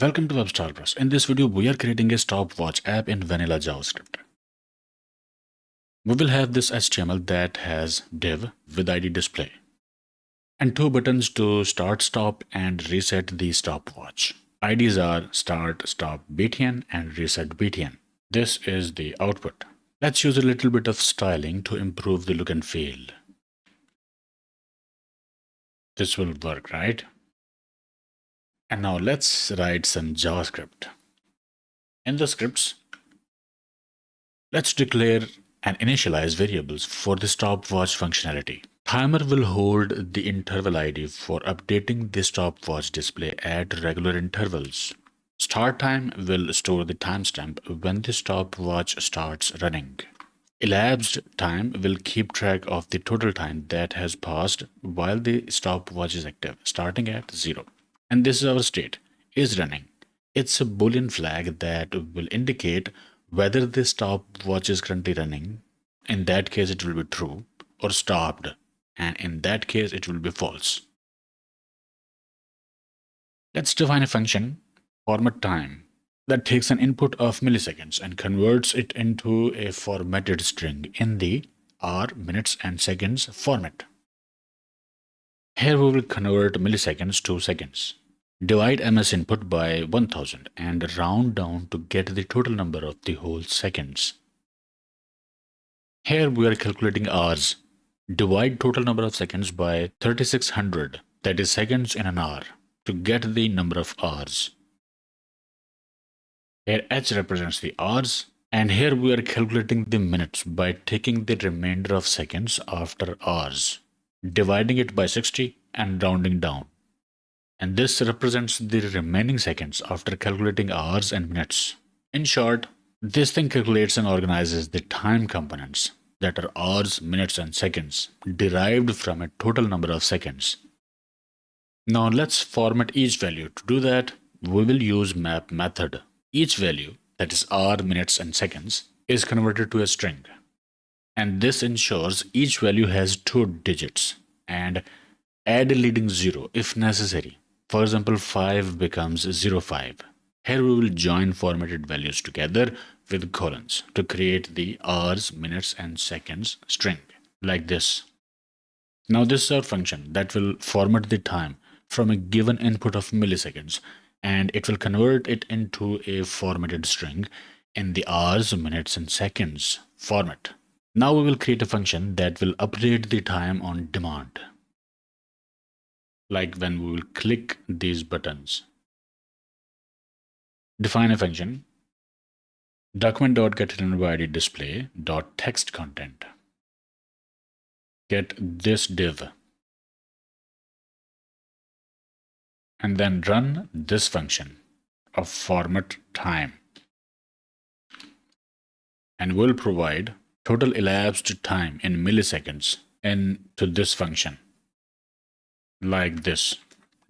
Welcome to Web. In this video, we are creating a stopwatch app in vanilla JavaScript. We will have this HTML that has div with ID display and two buttons to start, stop, and reset the stopwatch. IDs are start, stop, BTN, and reset BTN. This is the output. Let's use a little bit of styling to improve the look and feel. This will work, right? And now let's write some JavaScript. In the scripts, let's declare and initialize variables for the stopwatch functionality. Timer will hold the interval ID for updating the stopwatch display at regular intervals. Start time will store the timestamp when the stopwatch starts running. Elapsed time will keep track of the total time that has passed while the stopwatch is active, starting at 0. And this is our state, is running. It's a Boolean flag that will indicate whether the stopwatch is currently running. In that case, it will be true, or stopped, and in that case, it will be false. Let's define a function, format time, that takes an input of milliseconds and converts it into a formatted string in the hour, minutes, and seconds format. Here we will convert milliseconds to seconds. Divide ms input by 1000 and round down to get the total number of the whole seconds. Here we are calculating hours. Divide total number of seconds by 3600, that is seconds in an hour, to get the number of hours. Here h represents the hours, and here we are calculating the minutes by taking the remainder of seconds after hours, dividing it by 60 and rounding down. And this represents the remaining seconds after calculating hours and minutes. In short, this thing calculates and organizes the time components that are hours, minutes, and seconds derived from a total number of seconds. Now let's format each value. To do that, we will use map method. Each value, that is hour, minutes, and seconds, is converted to a string. And this ensures each value has 2 digits and add a leading 0 if necessary. For example, 5 becomes 05. Here we will join formatted values together with colons to create the hours, minutes, and seconds string, like this. Now this is our function that will format the time from a given input of milliseconds, and it will convert it into a formatted string in the hours, minutes, and seconds format. Now we will create a function that will update the time on demand, like when we will click these buttons. Define a function document.getIntervalID display.text content. Get this div and then run this function of format time, and we'll provide total elapsed time in milliseconds into this function, like this.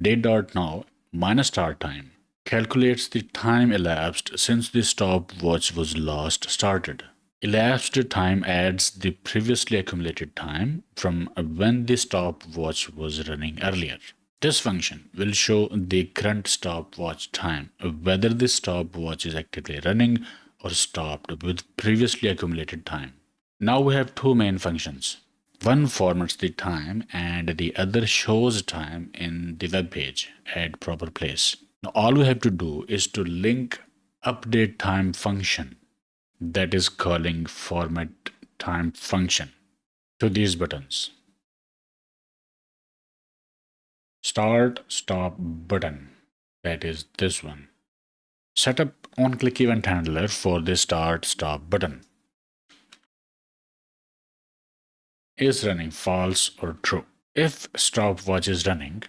Date.now minus start time calculates the time elapsed since the stopwatch was last started. Elapsed time adds the previously accumulated time from when the stopwatch was running earlier. This function will show the current stopwatch time, whether the stopwatch is actively running or stopped with previously accumulated time. Now we have two main functions. One formats the time and the other shows time in the web page at proper place. Now all we have to do is to link update time function, that is calling format time function, to these buttons. Start stop button, that is this one. Set up on-click event handler for the start stop button. Is running false or true? If stopwatch is running,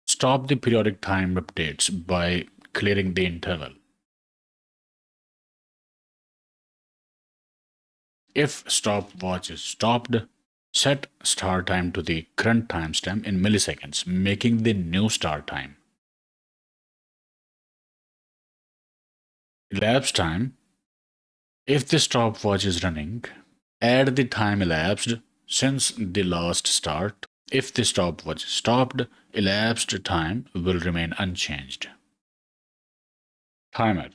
stop the periodic time updates by clearing the interval. If stopwatch is stopped, set start time to the current timestamp in milliseconds, making the new start time. Elapsed time. If the stopwatch is running, add the time elapsed since the last start. If the stopwatch stopped, elapsed time will remain unchanged. Timer.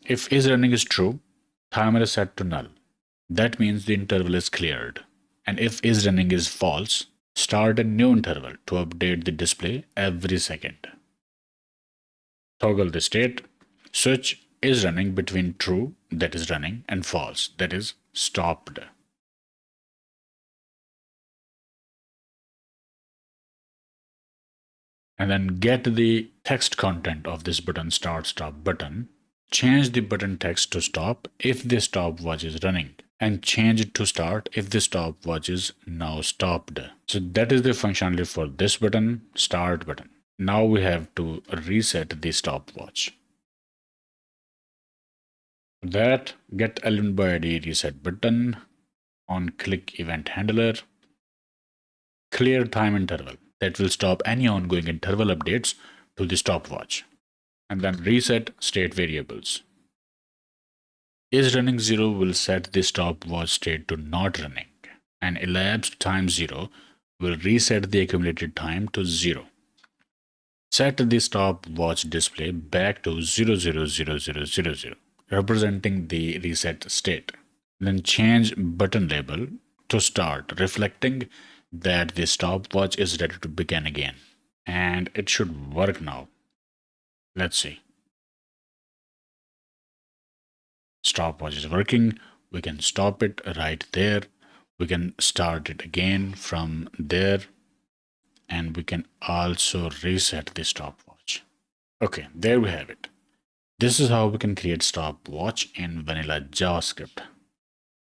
If is running is true, timer is set to null. That means the interval is cleared. And if is running is false, start a new interval to update the display every second. Toggle the state. Switch is running between true, that is running, and false, that is stopped. And then get the text content of this button start stop button. Change the button text to stop if the stopwatch is running, and change it to start if the stopwatch is now stopped. So that is the functionality for this button, start button. Now we have to reset the stopwatch. For that, get element by ID reset button on click event handler. Clear time interval that will stop any ongoing interval updates to the stopwatch. And then reset state variables. Is running 0 will set the stopwatch state to not running, and elapsed time 0 will reset the accumulated time to 0. Set the stopwatch display back to 000000, representing the reset state. Then change button label to start, reflecting that the stopwatch is ready to begin again. And it should work now. Let's see. Stopwatch is working. We can stop it right there. We can start it again from there. And we can also reset the stopwatch. Okay, there we have it. This is how we can create stopwatch in vanilla JavaScript.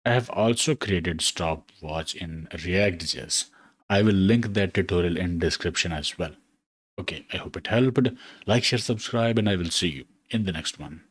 I have also created stopwatch in React.js. I will link that tutorial in description as well. Okay, I hope it helped. Like, share, subscribe, and I will see you in the next one.